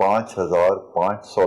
5,500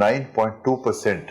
9.2%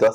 10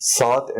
7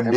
MD,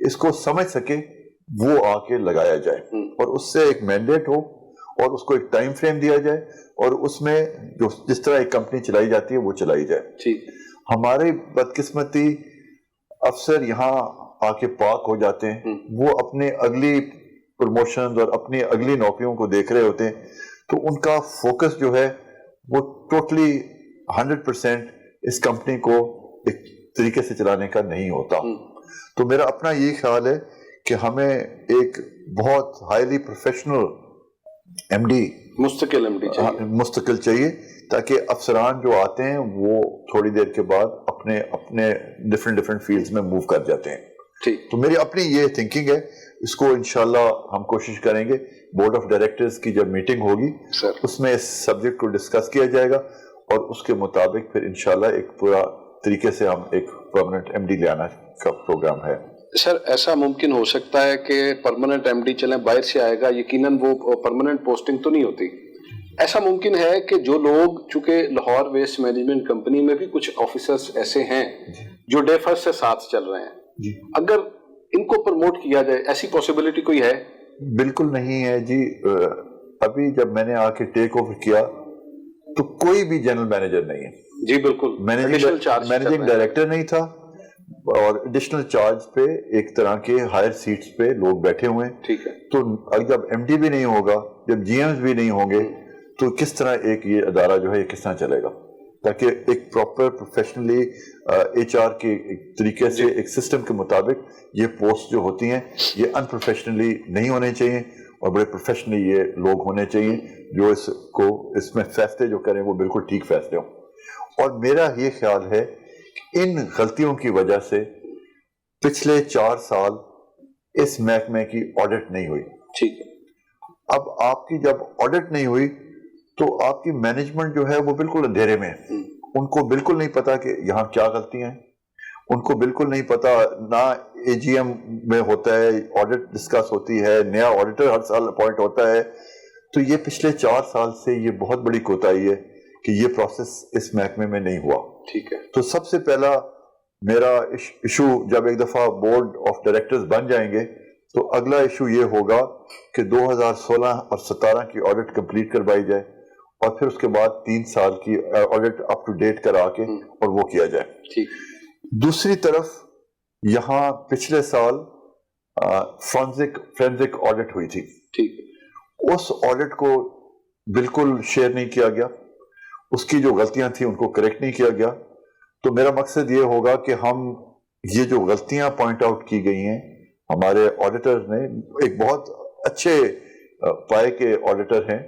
اس کو سمجھ سکے وہ آ کے لگایا جائے اور اس سے ایک مینڈیٹ ہو اور اس کو ایک ٹائم فریم دیا جائے اور اس میں جس طرح ایک کمپنی چلائی جاتی ہے وہ چلائی جائے. ہماری بدقسمتی افسر یہاں آ کے پاک ہو جاتے ہیں, وہ اپنے اگلی پروموشنز اور اپنی اگلی نوکریوں کو دیکھ رہے ہوتے ہیں, تو ان کا فوکس جو ہے وہ ٹوٹلی 100% اس کمپنی کو ایک طریقے سے چلانے کا نہیں ہوتا. تو میرا اپنا یہی خیال ہے کہ ہمیں ایک بہت ہائیلی پروفیشنل ایم ڈی, مستقل چاہیے, تاکہ افسران جو آتے ہیں وہ تھوڑی دیر کے بعد اپنے ڈفرینٹ فیلڈز میں موو کر جاتے ہیں. تو میری اپنی یہ تھنکنگ ہے, اس کو انشاءاللہ ہم کوشش کریں گے بورڈ آف ڈائریکٹرز کی جب میٹنگ ہوگی اس میں اس سبجیکٹ کو ڈسکس کیا جائے گا اور اس کے مطابق پھر انشاءاللہ ایک پورا طریقے سے ہم ایک پرماننٹ ایم ڈی لے آنا کا پروگرام ہے. سر ایسا ممکن ہو سکتا ہے کہ پرماننٹ ایم ڈی چلیں باہر سے آئے گا, یقیناً وہ پرماننٹ پوسٹنگ تو نہیں ہوتی. ایسا ممکن ہے کہ جو لوگ, چونکہ لاہور ویسٹ مینجمنٹ کمپنی میں بھی کچھ آفیسرز ایسے ہیں جو ڈے فرسٹ سے ساتھ چل رہے ہیں, اگر ان کو پروموٹ کیا جائے, ایسی پاسبلٹی کوئی ہے؟ بالکل نہیں ہے جی. ابھی جب میں نے آ کے ٹیک اوور کیا تو کوئی بھی جنرل مینیجر نہیں ہے. جی بالکل, مینیجنگ ڈائریکٹر نہیں تھا اور ایڈیشنل چارج پہ ایک طرح کے ہائر سیٹس پہ لوگ بیٹھے ہوئے ہیں. ٹھیک ہے. تو جب ایم ڈی بھی نہیں ہوگا, جب جی ایمز بھی نہیں ہوں گے, تو کس طرح ایک یہ ادارہ جو ہے یہ کس طرح چلے گا؟ تاکہ ایک پراپر پروفیشنلی ایچ آر کے طریقے سے ایک سسٹم کے مطابق یہ پوسٹ جو ہوتی ہیں یہ ان پروفیشنلی نہیں ہونے چاہیے اور بڑے پروفیشنلی یہ لوگ ہونے چاہیے جو اس میں فیصلے جو کریں وہ بالکل ٹھیک فیصلے ہوں. اور میرا یہ خیال ہے کہ ان غلطیوں کی وجہ سے پچھلے 4 سال اس محکمے کی آڈٹ نہیں ہوئی. ٹھیک ہے. اب آپ کی جب آڈٹ نہیں ہوئی تو آپ کی مینجمنٹ جو ہے وہ بالکل اندھیرے میں ہے. ان کو بالکل نہیں پتا کہ یہاں کیا غلطیاں ہیں, ان کو بالکل نہیں پتا, نہ اے جی ایم میں ہوتا ہے آڈٹ ڈسکس ہوتی ہے, نیا آڈیٹر ہر سال اپوائنٹ ہوتا ہے. تو یہ پچھلے 4 سال سے یہ بہت بڑی کوتاہی ہے کہ یہ پروسیس اس محکمے میں نہیں ہوا. ٹھیک ہے. تو سب سے پہلا میرا ایشو, جب ایک دفعہ بورڈ آف ڈائریکٹرز بن جائیں گے تو اگلا ایشو یہ ہوگا کہ 2016 اور 17 کی آڈٹ کمپلیٹ کروائی جائے اور پھر اس کے بعد 3 سال کی آڈٹ اپ ٹو ڈیٹ کرا کے اور وہ کیا جائے. ٹھیک. دوسری طرف یہاں پچھلے سال فورینزک آڈٹ ہوئی تھی. ٹھیک. اس آڈٹ کو بالکل شیئر نہیں کیا گیا, اس کی جو غلطیاں تھیں ان کو کریکٹ نہیں کیا گیا. تو میرا مقصد یہ ہوگا کہ ہم یہ جو غلطیاں پوائنٹ آؤٹ کی گئی ہیں, ہمارے آڈیٹر نے ایک بہت اچھے پائے کے آڈیٹر ہیں,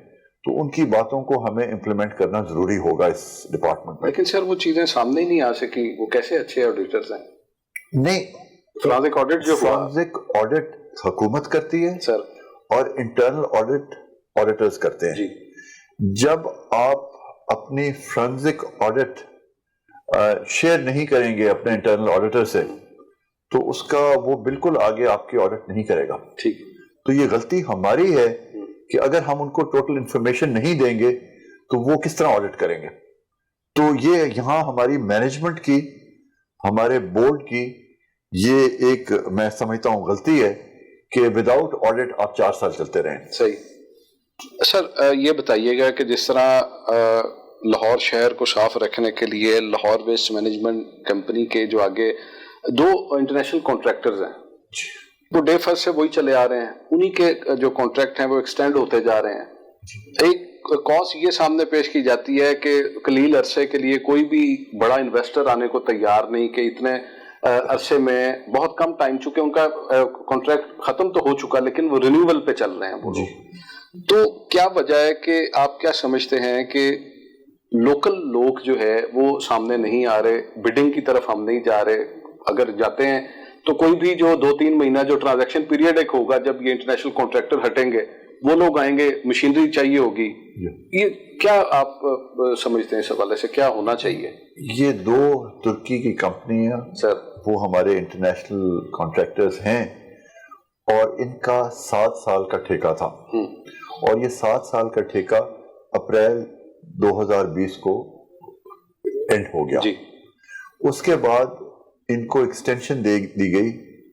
تو ان کی باتوں کو ہمیں امپلیمنٹ کرنا ضروری ہوگا اس ڈپارٹمنٹ میں. لیکن سر وہ چیزیں سامنے ہی نہیں آ سکی, وہ کیسے اچھے آڈیٹرز ہیں؟ نہیں, فورینزک آڈٹ جو فورینزک آڈٹ حکومت کرتی ہے سر اور انٹرنل آڈٹ آڈیٹرز کرتے ہیں. جی. جب آپ اپنی فورینزک آڈٹ شیئر نہیں کریں گے اپنے انٹرنل آڈیٹر سے تو اس کا وہ بالکل آگے آپ کی آڈٹ نہیں کرے گا. ٹھیک. تو یہ غلطی ہماری ہے کہ اگر ہم ان کو ٹوٹل انفارمیشن نہیں دیں گے تو وہ کس طرح آڈٹ کریں گے. تو یہ یہاں ہماری مینجمنٹ کی, ہمارے بورڈ کی یہ ایک میں سمجھتا ہوں غلطی ہے کہ وداؤٹ آڈٹ آپ 4 سال چلتے رہیں. صحیح. سر یہ بتائیے گا کہ جس طرح لاہور شہر کو صاف رکھنے کے لیے لاہور ویسٹ مینجمنٹ کمپنی کے جو آگے 2 انٹرنیشنل کانٹریکٹرز ہیں وہ ڈے فرسٹ سے وہی چلے آ رہے ہیں, انہی کے جو کانٹریکٹ ہیں وہ ایکسٹینڈ ہوتے جا رہے ہیں. ایک کاز یہ سامنے پیش کی جاتی ہے کہ قلیل عرصے کے لیے کوئی بھی بڑا انویسٹر آنے کو تیار نہیں کہ اتنے عرصے میں بہت کم ٹائم, چونکہ ان کا کانٹریکٹ ختم تو ہو چکا لیکن وہ رینیول پہ چل رہے ہیں وہ لوگ. تو کیا وجہ ہے کہ آپ کیا سمجھتے ہیں کہ لوکل لوگ جو ہے وہ سامنے نہیں آ رہے, بڈنگ کی طرف ہم نہیں جا رہے, اگر جاتے ہیں تو کوئی بھی جو 2-3 مہینہ جو ٹرانزیکشن پیریڈ ایک ہوگا جب یہ انٹرنیشنل کانٹریکٹر ہٹیں گے وہ لوگ آئیں گے, مشینری چاہیے ہوگی. یہ کیا آپ سمجھتے ہیں اس حوالے سے کیا ہونا چاہیے؟ یہ 2 ترکی کی کمپنیاں سر وہ ہمارے انٹرنیشنل کانٹریکٹرز ہیں اور ان کا 7 سال کا ٹھیکہ تھا اور یہ 7 سال کا ٹھیکہ اپریل 2020 کو اینڈ ہو گیا. جی. اس کے بعد ان کو ایکسٹینشن دی گئی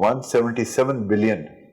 177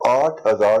8,000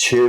6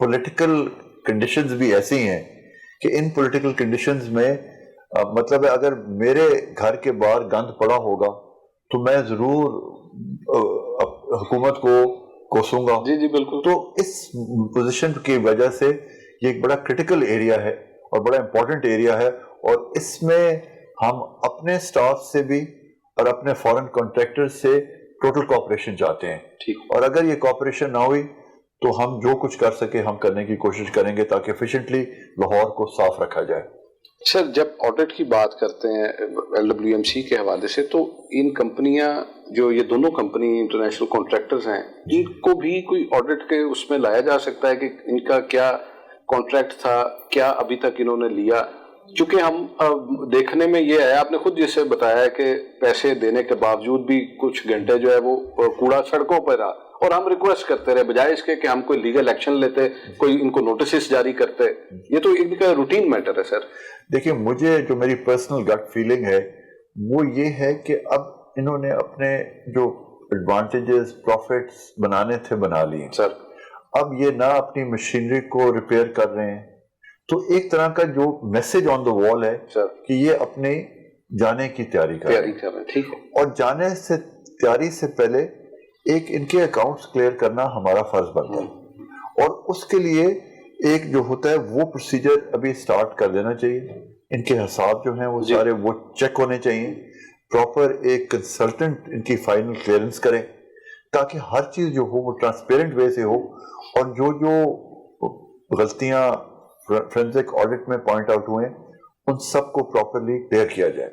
پولیٹیکل کنڈیشنز بھی ایسی ہیں کہ ان پولیٹیکل کنڈیشنز میں مطلب ہے اگر میرے گھر کے باہر گند پڑا ہوگا تو میں ضرور حکومت کو کوسوں گا. جی بالکل. تو اس پوزیشن کی وجہ سے یہ ایک بڑا کرٹیکل ایریا ہے اور بڑا امپورٹنٹ ایریا ہے, اور اس میں ہم اپنے سٹاف سے بھی اور اپنے فورن کانٹریکٹر سے ٹوٹل کوآپریشن چاہتے ہیں. اور اگر یہ کوآپریشن نہ ہوئی تو ہم جو کچھ کر سکے ہم کرنے کی کوشش کریں گے تاکہ ایفیشینٹلی لاہور کو صاف رکھا جائے. سر جب آڈٹ کی بات کرتے ہیں LWMC کے حوالے سے, تو ان کمپنیاں جو یہ دونوں کمپنی انٹرنیشنل کانٹریکٹرز ہیں, ان کو بھی کوئی آڈٹ کے اس میں لایا جا سکتا ہے کہ ان کا کیا کانٹریکٹ تھا, کیا ابھی تک انہوں نے لیا؟ چونکہ ہم دیکھنے میں یہ ہے, آپ نے خود جیسے بتایا ہے کہ پیسے دینے کے باوجود بھی کچھ گھنٹے جو ہے وہ کوڑا سڑکوں پر رہا, اور ہم ریکویسٹ کرتے رہے بجائے اس کے کہ ہم کوئی لیگل ایکشن لیتے, کوئی ان کو نوٹسز جاری کرتے. یہ تو ان کا روٹین میٹر ہے. سر دیکھیں, مجھے جو میری پرسنل گٹ فیلنگ ہے وہ یہ ہے کہ اب انہوں نے اپنے جو ایڈوانٹیجز پروفٹس بنانے تھے بنا لیے سر. اب یہ نہ اپنی مشینری کو ریپیئر کر رہے ہیں, تو ایک طرح کا جو میسج آن دا وال ہے سر کہ یہ اپنے جانے کی تیاری کر رہے ہیں. ٹھیک ہے. اور جانے سے تیاری سے پہلے ایک ان کے اکاؤنٹس کلیئر کرنا ہمارا فرض بنتا ہے, اور اس کے لیے ایک جو ہوتا ہے وہ پروسیجر ابھی سٹارٹ کر دینا چاہیے. ان کے حساب جو ہیں وہ سارے وہ چیک ہونے چاہیے, پراپر ایک کنسلٹنٹ ان کی فائنل کلیئرنس کرے تاکہ ہر چیز جو ہو وہ ٹرانسپیرنٹ وے سے ہو, اور جو غلطیاں فرینزک آڈٹ میں پوائنٹ آؤٹ ہوئے ان سب کو پراپرلی کلیئر کیا جائے.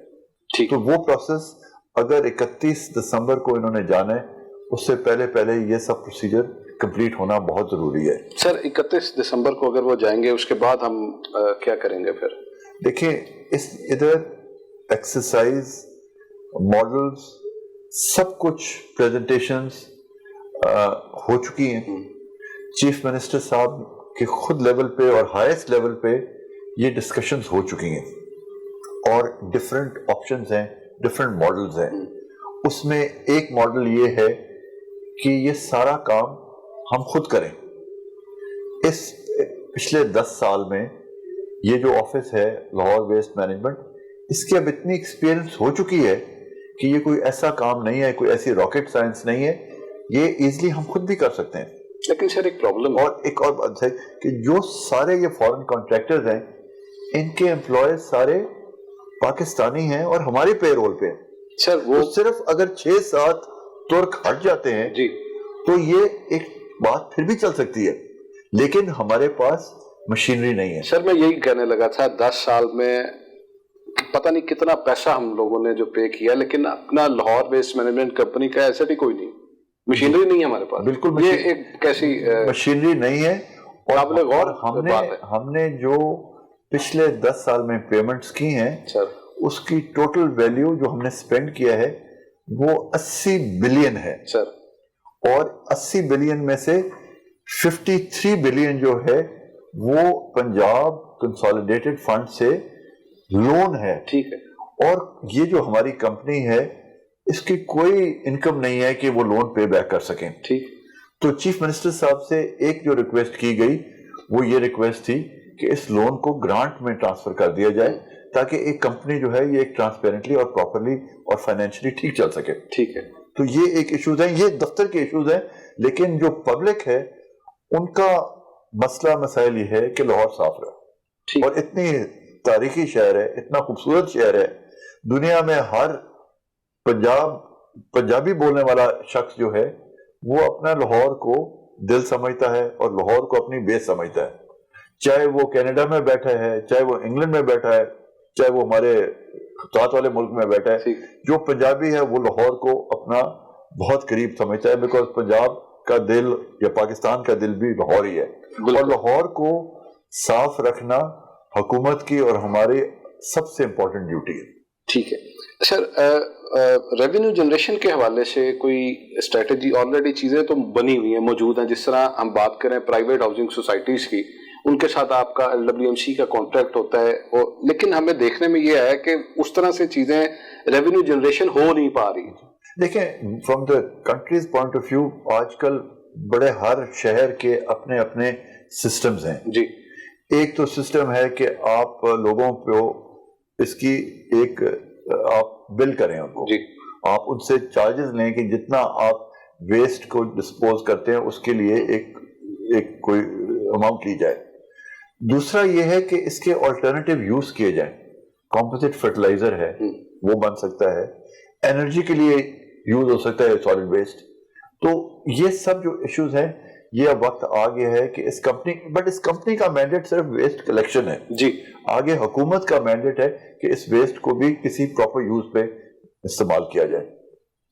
تو وہ پروسیس اگر 31 دسمبر کو انہوں نے جانا ہے, اس سے پہلے یہ سب پروسیجر کمپلیٹ ہونا بہت ضروری ہے. سر 31 دسمبر کو اگر وہ جائیں گے, اس کے بعد ہم کیا کریں گے پھر؟ دیکھیں, ادھر ایکسرسائز ماڈلز سب کچھ پریزنٹیشنز ہو چکی ہیں. چیف منسٹر صاحب کے خود لیول پہ اور ہائیسٹ لیول پہ یہ ڈسکشنز ہو چکی ہیں, اور ڈفرینٹ آپشنز ہیں, ڈفرینٹ ماڈلز ہیں. اس میں ایک ماڈل یہ ہے کہ یہ سارا کام ہم خود کریں. اس پچھلے 10 سال میں یہ جو آفس ہے لاہور ویسٹ مینجمنٹ, اس کی اب اتنی ایکسپیرئنس ہو چکی ہے کہ یہ کوئی ایسا کام نہیں ہے, کوئی ایسی راکٹ سائنس نہیں ہے, یہ ایزلی ہم خود بھی کر سکتے ہیں. لیکن سر ایک پرابلم اور ایک اور بات ہے کہ جو سارے یہ فورن کانٹریکٹرز ہیں ان کے امپلائز سارے پاکستانی ہیں اور ہماری پے رول پہ. سر وہ صرف اگر 6-7 ترک ہٹ جاتے ہیں تو یہ ایک بات پھر بھی چل سکتی ہے, لیکن ہمارے پاس مشینری نہیں ہے. سر میں یہی کہنے لگا تھا, 10 سال میں پتہ نہیں کتنا پیسہ ہم لوگوں نے جو پے کیا, لیکن اپنا لاہور ویسٹ مینجمنٹ کمپنی کا ایسا بھی کوئی نہیں, مشینری نہیں ہے ہمارے پاس. بالکل یہ ایک کیسی مشینری نہیں ہے. اور قابل غور ہم نے جو پچھلے 10 سال میں پیمنٹس کی ہیں سر, اس کی ٹوٹل ویلیو جو ہم نے سپینڈ کیا ہے وہ 80 بلین ہے سر, اور 80 بلین میں سے 53 بلین جو ہے وہ پنجاب کنسالیڈیٹڈ فنڈ سے لون ہے. ٹھیک ہے. اور یہ جو ہماری کمپنی ہے اس کی کوئی انکم نہیں ہے کہ وہ لون پے بیک کر سکیں. ٹھیک. تو چیف منسٹر صاحب سے ایک جو ریکویسٹ کی گئی وہ یہ ریکویسٹ تھی کہ اس لون کو گرانٹ میں ٹرانسفر کر دیا جائے تاکہ ایک کمپنی جو ہے یہ ایک ٹرانسپیرنٹلی اور پراپرلی اور فائنینشلی ٹھیک چل سکے. ٹھیک ہے. تو یہ ایک ایشوز ہیں, یہ دفتر کے ایشوز ہیں, لیکن جو پبلک ہے ان کا مسئلہ مسائل یہ ہے کہ لاہور صاف رہے. اور اتنی تاریخی شہر ہے, اتنا خوبصورت شہر ہے, دنیا میں ہر پنجابی بولنے والا شخص جو ہے وہ اپنا لاہور کو دل سمجھتا ہے اور لاہور کو اپنی بیس سمجھتا ہے, چاہے وہ کینیڈا میں بیٹھا ہے, چاہے وہ انگلینڈ میں بیٹھا ہے, چاہے وہ ہمارے خطوط والے ملک میں بیٹھا ہے. جو پنجابی ہے وہ لاہور کو اپنا بہت قریب سمجھتا ہے, بیکاز پنجاب کا دل یا پاکستان کا دل بھی لاہور ہی ہے, اور لاہور کو صاف رکھنا حکومت کی اور ہماری سب سے امپورٹنٹ ڈیوٹی ہے. ٹھیک ہے. سر ریونیو جنریشن کے حوالے سے کوئی اسٹریٹجی آلریڈی چیزیں تو بنی ہوئی ہیں, موجود ہیں, جس طرح ہم بات کریں پرائیویٹ ہاؤسنگ سوسائٹیز کی, ان کے ساتھ آپ کا LWMC کا کانٹریکٹ ہوتا ہے, لیکن ہمیں دیکھنے میں یہ ہے کہ اس طرح سے چیزیں ریونیو جنریشن ہو نہیں پا رہی. دیکھیں, from the country's point of view آج کل بڑے ہر شہر کے اپنے اپنے سسٹمز ہیں جی. ایک تو سسٹم ہے کہ آپ لوگوں کو اس کی ایک آپ بل کریں ان کو, آپ ان سے چارجز لیں کہ جتنا آپ ویسٹ کو ڈسپوز کرتے ہیں اس کے لیے ایک کوئی اماؤنٹ لی جائے. دوسرا یہ ہے کہ اس کے آلٹرنیٹیو یوز کیے جائیں. کمپوزٹ فرٹیلائزر ہے وہ بن سکتا ہے, انرجی کے لیے یوز ہو سکتا ہے سالڈ ویسٹ. تو یہ سب جو ایشوز ہیں یہ اب وقت آ گیا ہے کہ اس کمپنی کا مینڈیٹ صرف ویسٹ کلیکشن ہے جی. آگے حکومت کا مینڈیٹ ہے کہ اس ویسٹ کو بھی کسی پراپر یوز پہ استعمال کیا جائے.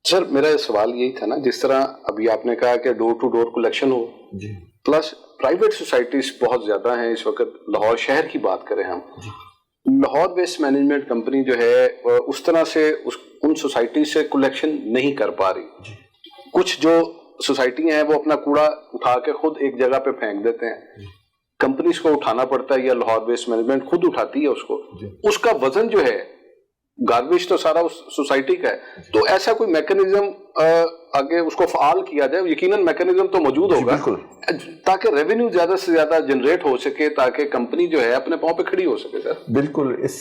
سر میرا سوال یہی تھا نا, جس طرح ابھی آپ نے کہا کہ ڈور ٹو ڈور کلیکشن ہو جی, پلس پرائیویٹ سوسائٹیز بہت زیادہ ہیں اس وقت. لاہور شہر کی بات کریں ہم, لاہور ویسٹ مینجمنٹ کمپنی جو ہے اس طرح سے ان سوسائٹیز سے کلیکشن نہیں کر پا رہی. کچھ جو سوسائٹیاں ہیں وہ اپنا کوڑا اٹھا کے خود ایک جگہ پہ پھینک دیتے ہیں, کمپنیز کو اٹھانا پڑتا ہے یا لاہور ویسٹ مینجمنٹ خود اٹھاتی ہے اس کو. اس کا وزن جو ہے گاربیج تو سارا اس سوسائٹی کا ہے, تو ایسا کوئی میکنزم آگے اس کو فعال کیا جائے. یقیناً میکنزم تو موجود ہوگا تاکہ ریونیو زیادہ سے زیادہ جنریٹ ہو سکے, تاکہ کمپنی جو ہے اپنے پاؤں پہ کھڑی ہو سکے. سر بالکل, اس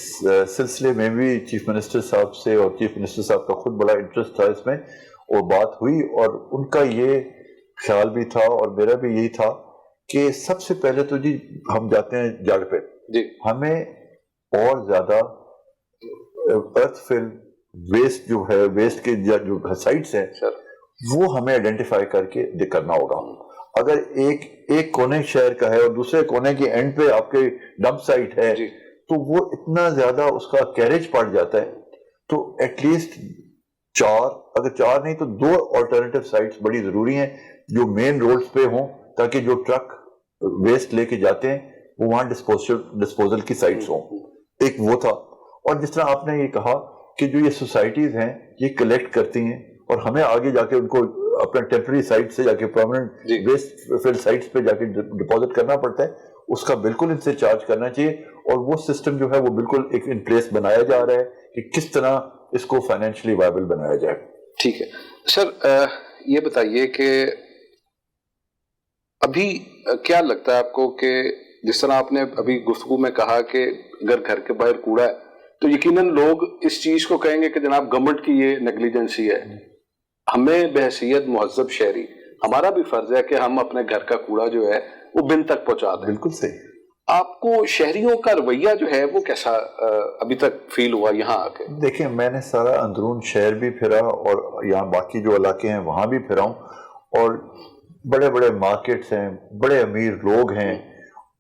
سلسلے میں بھی چیف منسٹر صاحب سے اور چیف منسٹر صاحب کا خود بڑا انٹرسٹ تھا اس میں, اور بات ہوئی, اور ان کا یہ خیال بھی تھا اور میرا بھی یہی تھا کہ سب سے پہلے تو جی ہم جاتے ہیں جڑ پہ. ہمیں اور زیادہ ارتھ فل ویسٹ جو ہے, ویسٹ کے جو سائٹس ہیں وہ ہمیں آئیڈینٹیفائی کر کے کرنا ہوگا. اگر ایک کونے شہر کا ہے اور دوسرے کونے کے اینڈ پہ آپ کے ڈمپ سائٹ ہے تو وہ اتنا زیادہ اس کا کیریج پڑ جاتا ہے. تو ایٹ لیسٹ اگر چار نہیں تو 2 آلٹرنیٹیو سائٹس بڑی ضروری ہیں جو مین روڈز پہ ہوں, تاکہ جو ٹرک ویسٹ لے کے جاتے ہیں وہ وہاں ڈسپوزل کی سائٹس ہوں. ایک وہ تھا. اور جس طرح آپ نے یہ کہا کہ جو یہ سوسائٹیز ہیں یہ کلیکٹ کرتی ہیں اور ہمیں آگے جا کے ان کو اپنا ٹیمپرری سائٹ سے جا کے پرماننٹ ویسٹ فل سائٹس پہ جا کے ڈپازٹ کرنا پڑتا ہے, اس کا بالکل ان سے چارج کرنا چاہیے. اور وہ سسٹم جو ہے وہ بالکل ایک ان پلیس بنایا جا رہا ہے کہ کس طرح اس کو فائنینشلی وائبل بنایا جائے. ٹھیک ہے سر, یہ بتائیے کہ ابھی کیا لگتا ہے آپ کو کہ جس طرح آپ نے ابھی گفتگو میں کہا کہ اگر گھر کے باہر کوڑا ہے تو یقیناً لوگ اس چیز کو کہیں گے کہ جناب گورنمنٹ کی یہ نیگلیجنسی ہے. ہمیں بحیثیت مہذب شہری ہمارا بھی فرض ہے کہ ہم اپنے گھر کا کوڑا جو ہے وہ بن تک پہنچا دیں. بالکل صحیح. آپ کو شہریوں کا رویہ جو ہے وہ کیسا ابھی تک فیل ہوا یہاں آ کے؟ دیکھیں, میں نے سارا اندرون شہر بھی پھرا اور یہاں باقی جو علاقے ہیں وہاں بھی پھرا ہوں, اور بڑے بڑے مارکیٹس ہیں, بڑے امیر لوگ ہیں,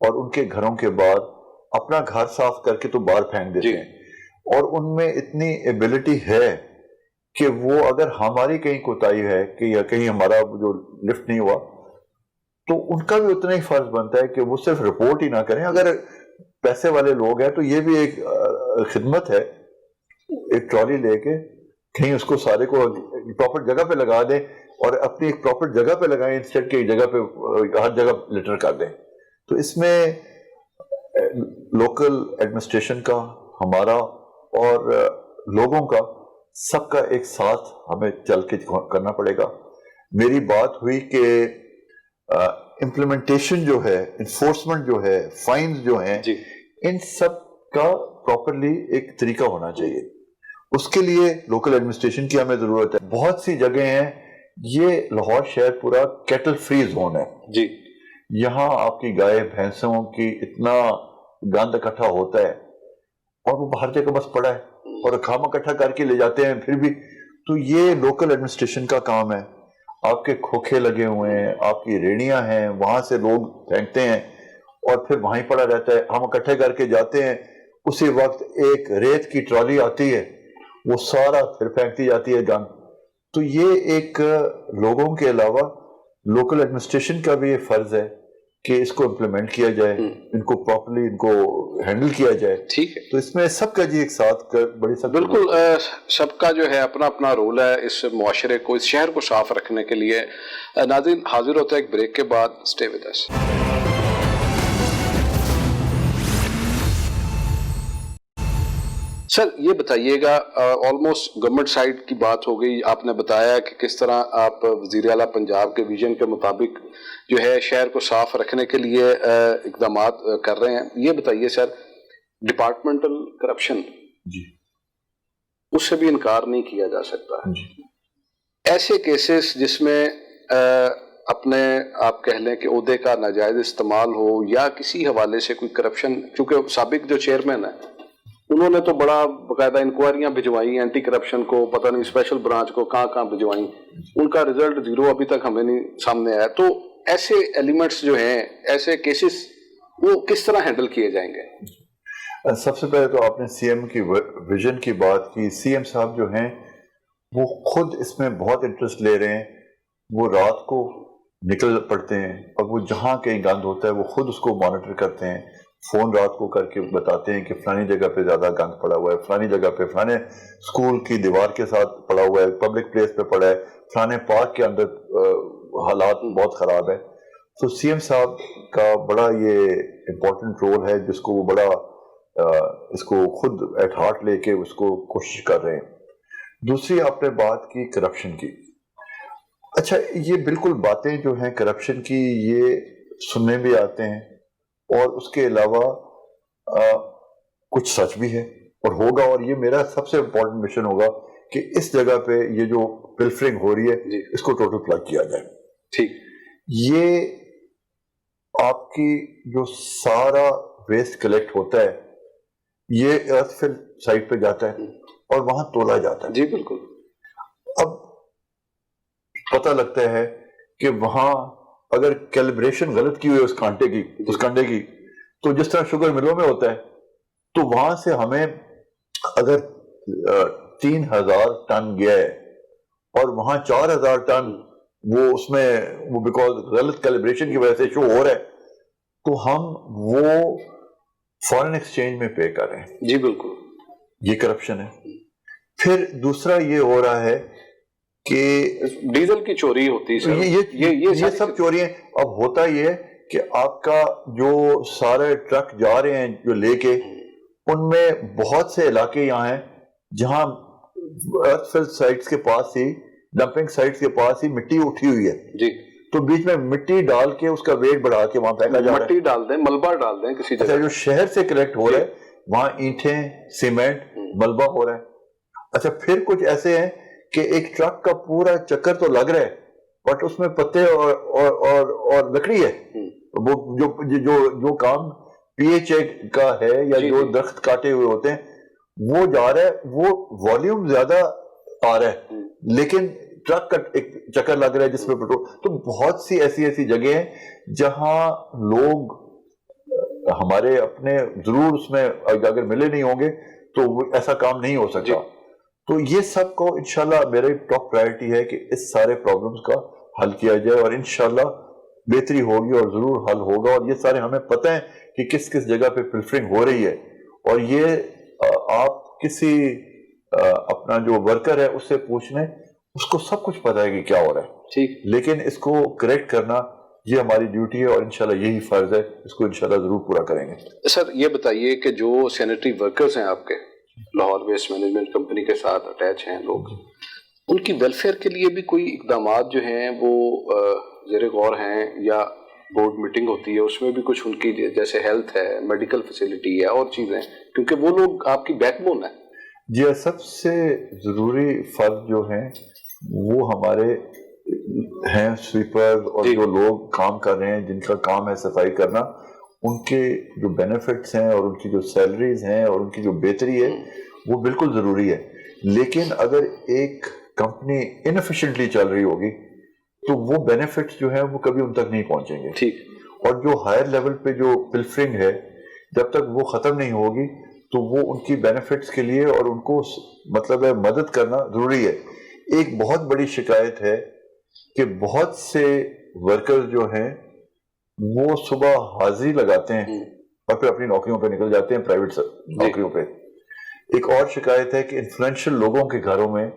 اور ان کے گھروں کے بعد اپنا گھر صاف کر کے تو باہر پھینک دیتے ہیں. اور ان میں اتنی ایبلٹی ہے کہ وہ اگر ہماری کہیں کوتاہی ہے کہ یا کہیں ہمارا جو لفٹ نہیں ہوا تو ان کا بھی اتنا ہی فرض بنتا ہے کہ وہ صرف رپورٹ ہی نہ کریں. اگر پیسے والے لوگ ہیں تو یہ بھی ایک خدمت ہے, ایک ٹرالی لے کے کہیں اس کو سارے کو پراپر جگہ پہ لگا دیں اور اپنی ایک پراپر جگہ پہ لگائیں انسٹیڈ کہ جگہ پہ ہر جگہ لٹر کر دیں. تو اس میں لوکل ایڈمنسٹریشن کا, ہمارا اور لوگوں کا, سب کا ایک ساتھ ہمیں چل کے کرنا پڑے گا. میری بات ہوئی کہ امپلیمنٹیشن جو ہے, انفورسمنٹ جو ہے, فائنز جو ہیں, ان سب کا پراپرلی ایک طریقہ ہونا چاہیے. اس کے لیے لوکل ایڈمنسٹریشن کی ہمیں ضرورت ہے. بہت سی جگہیں ہیں, یہ لاہور شہر پورا کیٹل فری زون ہے. یہاں آپ کی گائے بھینسوں کی اتنا گند اکٹھا ہوتا ہے اور وہ ہر جگہ بس پڑا ہے اور کھاما اکٹھا کر کے لے جاتے ہیں پھر بھی. تو یہ لوکل ایڈمنسٹریشن کا کام ہے. آپ کے کھوکھے لگے ہوئے ہیں, آپ کی ریڑیاں ہیں, وہاں سے لوگ پھینکتے ہیں اور پھر وہیں پڑا رہتا ہے. ہم اکٹھے کر کے جاتے ہیں, اسی وقت ایک ریت کی ٹرالی آتی ہے, وہ سارا پھر پھینکتی جاتی ہے گند. تو یہ ایک لوگوں کے علاوہ لوکل ایڈمنسٹریشن کا بھی یہ فرض ہے کہ اس کو امپلیمنٹ کیا جائے, ان کو پراپرلی ان کو ہینڈل کیا جائے. ٹھیک ہے, تو اس میں سب کا جی ایک ساتھ بڑی سب بالکل سب کا جو ہے اپنا اپنا رول ہے اس معاشرے کو, اس شہر کو صاف رکھنے کے لیے. ناظرین, حاضر ہوتا ہے ایک بریک کے بعد. Stay with us. سر یہ بتائیے گا، آلموسٹ گورنمنٹ سائڈ کی بات ہو گئی، آپ نے بتایا کہ کس طرح آپ وزیر اعلیٰ پنجاب کے ویژن کے مطابق جو ہے شہر کو صاف رکھنے کے لیے اقدامات کر رہے ہیں. یہ بتائیے سر، ڈپارٹمنٹل کرپشن جی اس سے بھی انکار نہیں کیا جا سکتا. جی ایسے کیسز جس میں اپنے آپ کہہ لیں کہ عہدے کا ناجائز استعمال ہو یا کسی حوالے سے کوئی کرپشن، چونکہ سابق جو چیئرمین ہیں انہوں نے تو بڑا باقاعدہ انکوائریاں بھجوائی اینٹی کرپشن کو، پتہ نہیں اسپیشل برانچ کو کہاں بھجوائیں، ان کا رزلٹ زیرو ابھی تک ہمیں نہیں سامنے آیا. تو ایسے ایلیمنٹس جو ہیں، ایسے کیسز، وہ کس طرح ہینڈل کیے جائیں گے؟ سب سے پہلے تو آپ نے سی ایم کی ویژن کی بات کی. سی ایم صاحب جو ہیں وہ خود اس میں بہت انٹرسٹ لے رہے ہیں. وہ رات کو نکل پڑتے ہیں اور وہ جہاں کہیں گند ہوتا ہے وہ خود اس کو مانیٹر کرتے ہیں. فون رات کو کر کے بتاتے ہیں کہ فلانی جگہ پہ زیادہ گند پڑا ہوا ہے، فلانی جگہ پہ فلانے اسکول کی دیوار کے ساتھ پڑا ہوا ہے، پبلک پلیس پہ پڑا ہے، فلانے پارک کے اندر حالات بہت خراب ہے. تو سی ایم صاحب کا بڑا یہ امپورٹنٹ رول ہے جس کو وہ بڑا اس کو خود ایٹ ہارٹ لے کے اس کو کوشش کر رہے ہیں. دوسری آپ نے بات کی کرپشن کی. اچھا، یہ بالکل باتیں جو ہیں کرپشن کی یہ سننے بھی آتے ہیں، اور اس کے علاوہ کچھ سچ بھی ہے اور ہوگا. اور یہ میرا سب سے امپورٹنٹ مشن ہوگا کہ اس جگہ پہ یہ جو پلفرنگ ہو رہی ہے اس کو ٹوٹل پلگ کیا جائے. ٹھیک. یہ آپ کی جو سارا ویسٹ کلیکٹ ہوتا ہے یہ ارتھ فل سائٹ پہ جاتا ہے اور وہاں تولا جاتا ہے. جی بالکل. اب پتہ لگتا ہے کہ وہاں اگر کیلیبریشن غلط کی ہوئی اس کانٹے کی تو جس طرح شوگر ملوں میں ہوتا ہے، تو وہاں سے ہمیں اگر 3000 ٹن گیا ہے اور وہاں 4000 ٹن وہ اس میں وہ بیکاز غلط کیلیبریشن کی وجہ سے شو ہو رہا ہے، تو ہم وہ فارن ایکسچینج میں پے کر رہے ہیں. جی بالکل. یہ کرپشن ہے. پھر دوسرا یہ ہو رہا ہے کہ ڈیزل کی چوری ہوتی ہے. یہ سب چوری ہیں. اب ہوتا یہ ہے کہ آپ کا جو سارے ٹرک جا رہے ہیں جو لے کے، ان میں بہت سے علاقے یہاں ہیں جہاں ارتھ فل سائٹس کے پاس ہی، ڈمپنگ سائٹس کے پاس ہی مٹی اٹھی ہوئی ہے. جی. تو بیچ میں مٹی ڈال کے اس کا ویٹ بڑھا کے وہاں پھینکا جا رہا ہے. مٹی ڈال دیں، ملبہ ڈال دیں کسی جگہ. جو شہر سے کلیکٹ ہو رہا ہے وہاں اینٹیں، سیمنٹ، ملبہ ہو رہا ہے. اچھا، پھر کچھ ایسے ہیں کہ ایک ٹرک کا پورا چکر تو لگ رہا ہے بٹ اس میں پتے اور لکڑی ہے. وہ جو کام پی ایچ اے کا ہے یا جو درخت کاٹے ہوئے ہوتے ہیں وہ جا رہا ہے، وہ والیوم زیادہ آ رہا ہے لیکن ٹرک کا ایک چکر لگ رہا ہے جس میں پیٹرول. تو بہت سی ایسی جگہ ہیں جہاں لوگ ہمارے اپنے ضرور اس میں اگر ملے نہیں ہوں گے تو ایسا کام نہیں ہو سکتا. تو یہ سب کو انشاءاللہ میری ٹاپ پرائرٹی ہے کہ اس سارے پرابلمز کا حل کیا جائے اور انشاءاللہ بہتری ہوگی اور ضرور حل ہوگا. اور یہ سارے ہمیں پتہ ہے کہ کس جگہ پہ پلفرنگ ہو رہی ہے، اور یہ آپ کسی اپنا جو ورکر ہے اس سے پوچھ لیں، اس کو سب کچھ پتہ ہے کہ کیا ہو رہا ہے. ٹھیک. لیکن اس کو کریکٹ کرنا یہ ہماری ڈیوٹی ہے اور انشاءاللہ یہی فرض ہے، اس کو انشاءاللہ ضرور پورا کریں گے. سر یہ بتائیے کہ جو سینیٹری ورکرز ہیں آپ کے لاہور ویسٹ مینجمنٹ کمپنی کے ساتھ اٹیچ ہیں لوگ، ان کی ویلفیئر کے لیے بھی کوئی اقدامات جو ہیں وہ زیر غور ہیں، یا بورڈ میٹنگ ہوتی ہے اس میں بھی کچھ ان کی جیسے ہیلتھ ہے، میڈیکل فیسلٹی ہے اور چیزیں، کیونکہ وہ لوگ آپ کی بیک بون ہیں. جی، سب سے ضروری فرض جو ہیں وہ ہمارے ہیں سویپر اور جو لوگ کام کر رہے ہیں جن کا کام ہے صفائی کرنا، ان کے جو بینیفٹس ہیں اور ان کی جو سیلریز ہیں اور ان کی جو بہتری ہے وہ بالکل ضروری ہے. لیکن اگر ایک کمپنی انفیشینٹلی چل رہی ہوگی تو وہ بینیفٹس جو ہیں وہ کبھی ان تک نہیں پہنچیں گے. ٹھیک. اور جو ہائر لیول پہ جو پلفرنگ ہے جب تک وہ ختم نہیں ہوگی تو وہ ان کی بینیفٹس کے لیے اور ان کو مطلب ہے مدد کرنا ضروری ہے. ایک بہت بڑی شکایت ہے کہ بہت سے ورکر جو ہیں وہ صبح حاضری لگاتے ہیں اور پھر اپنی نوکریوں پہ نکل جاتے ہیں، پرائیویٹ نوکریوں پہ. ایک اور شکایت ہے کہ انفلوئنشل لوگوں کے گھروں میں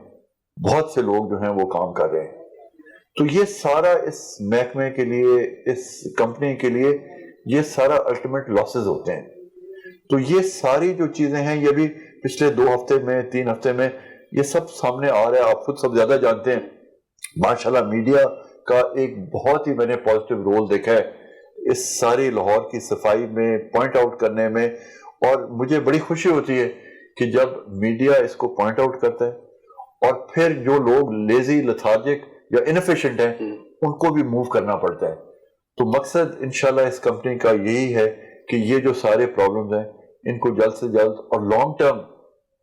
بہت سے لوگ جو ہیں وہ کام کر رہے ہیں. تو یہ سارا اس محکمے کے لیے، اس کمپنی کے لیے یہ سارا الٹیمیٹ لاسز ہوتے ہیں. تو یہ ساری جو چیزیں ہیں یہ بھی پچھلے 2 ہفتے میں 3 ہفتے میں یہ سب سامنے آ رہا ہے. آپ خود سب زیادہ جانتے ہیں. ماشاءاللہ میڈیا کا ایک بہت ہی میں نے پازیٹیو رول دیکھا ہے اس ساری لاہور کی صفائی میں, پوائنٹ آؤٹ کرنے میں, اور مجھے بڑی خوشی ہوتی ہے کہ جب میڈیا اس کو پوائنٹ آؤٹ کرتا ہے اور پھر جو لوگ لیزی, لتھارجک یا انفیشینٹ ہیں ان کو بھی موو کرنا پڑتا ہے. تو مقصد انشاءاللہ اس کمپنی کا یہی ہے کہ یہ جو سارے پرابلمز ہیں ان کو جلد سے جلد اور لانگ ٹرم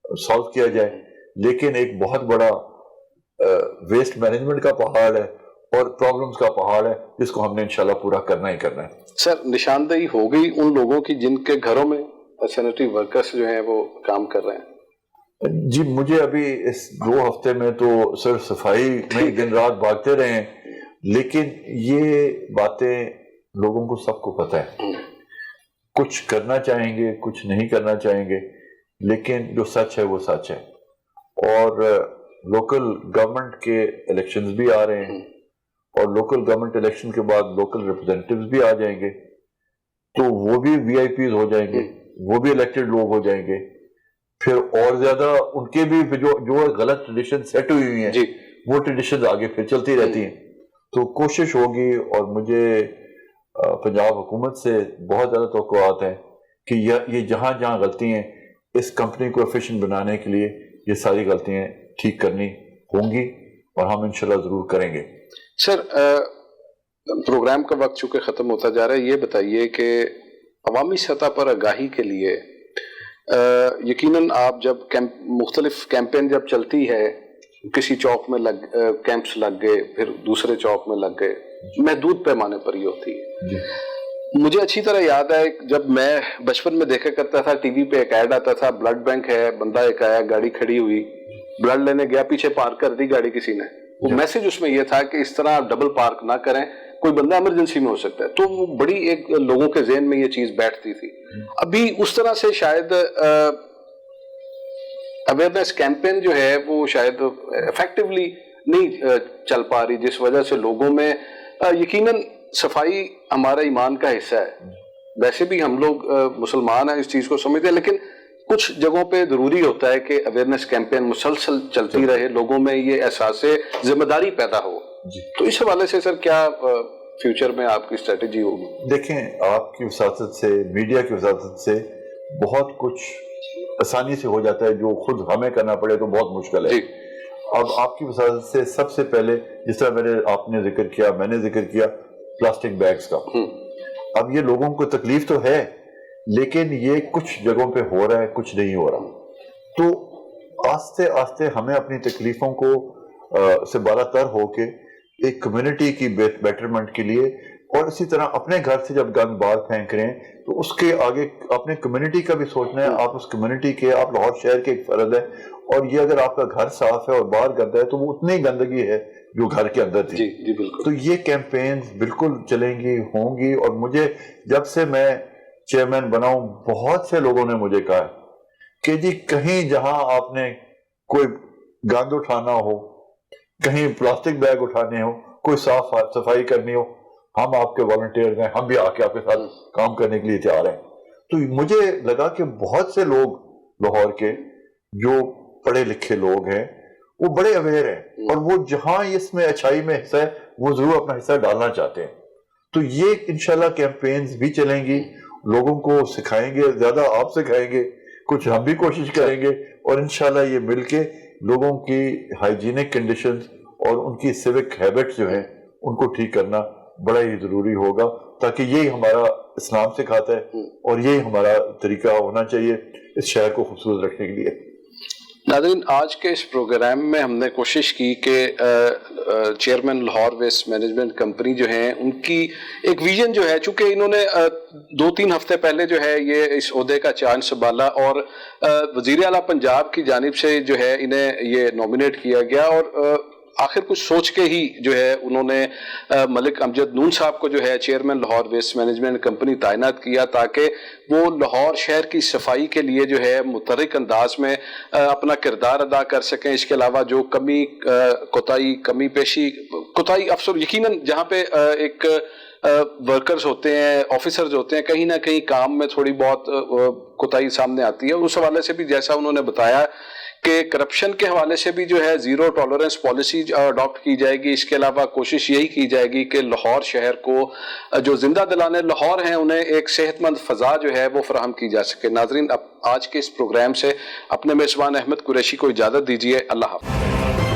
سالو کیا جائے. لیکن ایک بہت بڑا ویسٹ مینجمنٹ کا پہاڑ ہے اور پرابلمز کا پہاڑ ہے جس کو ہم نے انشاءاللہ پورا کرنا ہی کرنا ہے. سر, نشاندہی ہو گئی ان لوگوں کی جن کے گھروں میں سینیٹری ورکرز جو ہیں وہ کام کر رہے ہیں؟ جی مجھے ابھی اس 2 ہفتے میں تو صرف صفائی میں ہی دن رات بھاگتے رہے ہیں, لیکن یہ باتیں لوگوں کو سب کو پتہ ہے. کچھ کرنا چاہیں گے, کچھ نہیں کرنا چاہیں گے, لیکن جو سچ ہے وہ سچ ہے. اور لوکل گورنمنٹ کے الیکشنز بھی آ رہے ہیں اور لوکل گورنمنٹ الیکشن کے بعد لوکل ریپرزینٹیوز بھی آ جائیں گے, تو وہ بھی وی آئی پیز ہو جائیں گے, وہ بھی الیکٹڈ لوگ ہو جائیں گے. پھر اور زیادہ ان کے بھی جو غلط ٹریڈیشن سیٹ ہوئی ہیں وہ ٹریڈیشن آگے پھر چلتی رہتی ہیں. تو کوشش ہوگی, اور مجھے پنجاب حکومت سے بہت زیادہ توقعات ہیں کہ یہ جہاں جہاں غلطی ہیں اس کمپنی کو ایفیشینٹ بنانے کے لیے یہ ساری غلطیاں ٹھیک کرنی ہوں گی, اور ہم انشاءاللہ ضرور کریں گے. سر, پروگرام کا وقت چونکہ ختم ہوتا جا رہا ہے, یہ بتائیے کہ عوامی سطح پر آگاہی کے لیے یقیناً آپ جب مختلف کیمپین جب چلتی ہے, کسی چوک میں کیمپس لگ گئے, پھر دوسرے چوک میں لگ گئے, محدود پیمانے پر ہی ہوتی ہے. مجھے اچھی طرح یاد ہے جب میں بچپن میں دیکھا کرتا تھا ٹی وی پہ ایک ایڈ آتا تھا, بلڈ بینک ہے, بندہ ایک آیا, گاڑی کھڑی ہوئی, بلڈ لینے گیا, پیچھے پارک کر دی گاڑی کسی نے. وہ میسج اس میں یہ تھا کہ اس طرح آپ ڈبل پارک نہ کریں, کوئی بندہ ایمرجنسی میں ہو سکتا ہے. تو وہ بڑی ایک لوگوں کے ذہن میں یہ چیز بیٹھتی تھی. ابھی اس طرح سے شاید اویئرنیس کیمپین جو ہے وہ شاید افیکٹولی نہیں چل پا رہی, جس وجہ سے لوگوں میں یقیناً صفائی ہمارا ایمان کا حصہ ہے. ویسے بھی ہم لوگ مسلمان ہیں, اس چیز کو سمجھتے ہیں, لیکن کچھ جگہوں پہ ضروری ہوتا ہے کہ اویئرنیس کیمپین مسلسل چلتی رہے, لوگوں میں یہ احساس ذمہ داری پیدا ہو. تو اس حوالے سے سر کیا فیوچر میں آپ کی اسٹریٹجی ہوگی؟ دیکھیں, آپ کی وساطت سے, میڈیا کی وساطت سے بہت کچھ آسانی سے ہو جاتا ہے, جو خود ہمیں کرنا پڑے تو بہت مشکل ہے. اب آپ کی وساطت سے سب سے پہلے جس طرح آپ نے ذکر کیا, میں نے ذکر کیا پلاسٹک بیگز کا. اب یہ لوگوں کو تکلیف تو ہے, لیکن یہ کچھ جگہوں پہ ہو رہا ہے, کچھ نہیں ہو رہا. تو آہستہ آہستہ ہمیں اپنی تکلیفوں کو سے بالاتر ہو کے ایک کمیونٹی کی بیٹرمنٹ کے لیے, اور اسی طرح اپنے گھر سے جب گند باہر پھینک رہے ہیں تو اس کے آگے اپنے کمیونٹی کا بھی سوچنا ہے. آپ اس کمیونٹی کے, آپ لاہور شہر کے ایک فرد ہے, اور یہ اگر آپ کا گھر صاف ہے اور باہر گندا ہے تو وہ اتنی گندگی ہے جو گھر کے اندر تھی. جی بالکل. تو یہ کیمپینز بالکل چلیں گی, ہوں گی. اور مجھے جب سے میں چیئرمین بنا ہوں بہت سے لوگوں نے مجھے کہا کہ جی کہیں جہاں آپ نے کوئی گند اٹھانا ہو, کہیں پلاسٹک بیگ اٹھانے ہو, کوئی صاف صفائی کرنی ہو, ہم آپ کے والنٹیئر ہیں, ہم بھی آ کے آپ کے ساتھ کام کرنے کے لیے تیار ہیں. تو مجھے لگا کہ بہت سے لوگ لاہور کے جو پڑھے لکھے لوگ ہیں وہ بڑے اویئر ہیں, اور وہ جہاں اس میں اچھائی میں حصہ ہے وہ ضرور اپنا حصہ ڈالنا چاہتے ہیں. تو یہ انشاءاللہ کیمپینز بھی چلیں گی, لوگوں کو سکھائیں گے, زیادہ آپ سکھائیں گے, کچھ ہم بھی کوشش کریں گے, اور انشاءاللہ یہ مل کے لوگوں کی ہائیجینک کنڈیشنز اور ان کی سیوک ہیبٹس جو ہیں ان کو ٹھیک کرنا بڑا ہی ضروری ہوگا, تاکہ یہی ہمارا اسلام سکھاتا ہے اور یہی ہمارا طریقہ ہونا چاہیے اس شہر کو خوبصورت رکھنے کے لیے. ناظرین, آج کے اس پروگرام میں ہم نے کوشش کی کہ chairman Lahore waste management company جو ہیں ان کی ایک ویژن جو ہے, چونکہ انہوں نے 2-3 ہفتے پہلے جو ہے یہ اس عہدے کا چانس سنبھالا, اور وزیر اعلیٰ پنجاب کی جانب سے جو ہے انہیں یہ نومینیٹ کیا گیا, اور آخر کچھ سوچ کے ہی جو ہے انہوں نے ملک امجد نون صاحب کو جو ہے chairman Lahore waste management company تعینات کیا تاکہ وہ لاہور شہر کی صفائی کے لیے جو ہے متحرک انداز میں اپنا کردار ادا کر سکیں. اس کے علاوہ جو کمی کمی پیشی کوتاہی افسر یقیناً جہاں پہ ایک ورکرز ہوتے ہیں آفیسرز ہوتے ہیں کہیں نہ کہیں کام میں تھوڑی بہت کوتاہی سامنے آتی ہے. اس حوالے سے بھی جیسا انہوں نے بتایا کہ کرپشن کے حوالے سے بھی جو ہے زیرو ٹالرنس پالیسی اڈاپٹ کی جائے گی. اس کے علاوہ کوشش یہی کی جائے گی کہ لاہور شہر کو جو زندہ دلانے لاہور ہیں انہیں ایک صحت مند فضا جو ہے وہ فراہم کی جا سکے. ناظرین اب آج کے اس پروگرام سے اپنے میزبان احمد قریشی کو اجازت دیجیے. اللہ حافظ.